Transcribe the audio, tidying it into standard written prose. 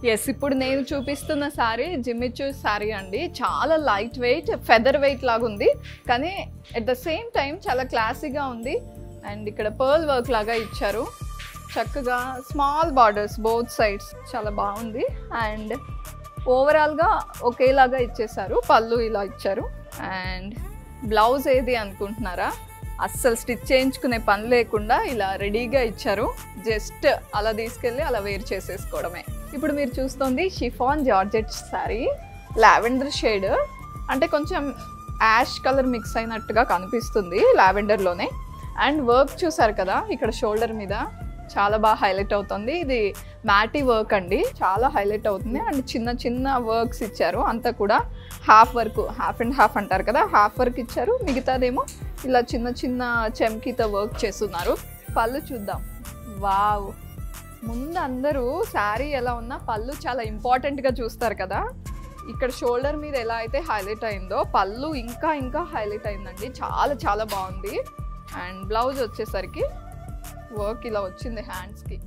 Yes, ఇప్పుడు నేను చూపిస్తున్న శారీ జిమ్మిచూ శారీ అండి. చాలా లైట్ వెయిట్, ఫెదర్ వెయిట్ లాగా ఉంది, కానీ అట్ ద సేమ్ టైం చాలా క్లాసీగా ఉంది. అండ్ ఇక్కడ పర్ల్ వర్క్ లాగా ఇచ్చారు, చక్కగా స్మాల్ బార్డర్స్ బోత్ సైడ్స్, చాలా బాగుంది. అండ్ ఓవరాల్గా ఒకేలాగా ఇచ్చేసారు, పళ్ళు ఇలా ఇచ్చారు. అండ్ బ్లౌజ్ ఏది అనుకుంటున్నారా, అస్సలు స్టిచ్ చేయించుకునే పని లేకుండా ఇలా రెడీగా ఇచ్చారు, జస్ట్ అలా తీసుకెళ్ళి అలా వేర్ చేసేసుకోవడమే. ఇప్పుడు మీరు చూస్తుంది chiffon georgette sari, lavender shade, అంటే కొంచెం యాష్ కలర్ మిక్స్ అయినట్టుగా కనిపిస్తుంది లావెండర్లోనే. అండ్ వర్క్ చూసారు కదా ఇక్కడ షోల్డర్ మీద, చాలా బాగా హైలైట్ అవుతుంది. ఇది మ్యాటీ వర్క్ అండి, చాలా హైలైట్ అవుతుంది. అండ్ చిన్న చిన్న వర్క్స్ ఇచ్చారు, అంతా కూడా half work, half and half అంటారు కదా, హాఫ్ వర్క్ ఇచ్చారు, మిగతాదేమో ఇలా చిన్న చిన్న చెమ్కీతో వర్క్ చేస్తున్నారు. పళ్ళు చూద్దాం. వావ్, ముందు అందరూ శారీ ఎలా ఉన్నా పళ్ళు చాలా ఇంపార్టెంట్గా చూస్తారు కదా, ఇక్కడ షోల్డర్ మీద ఎలా అయితే హైలైట్ అయిందో పళ్ళు ఇంకా ఇంకా హైలైట్ అయిందండి, చాలా చాలా బాగుంది. అండ్ బ్లౌజ్ వచ్చేసరికి వర్క్ ఇలా వచ్చింది హ్యాండ్స్కి.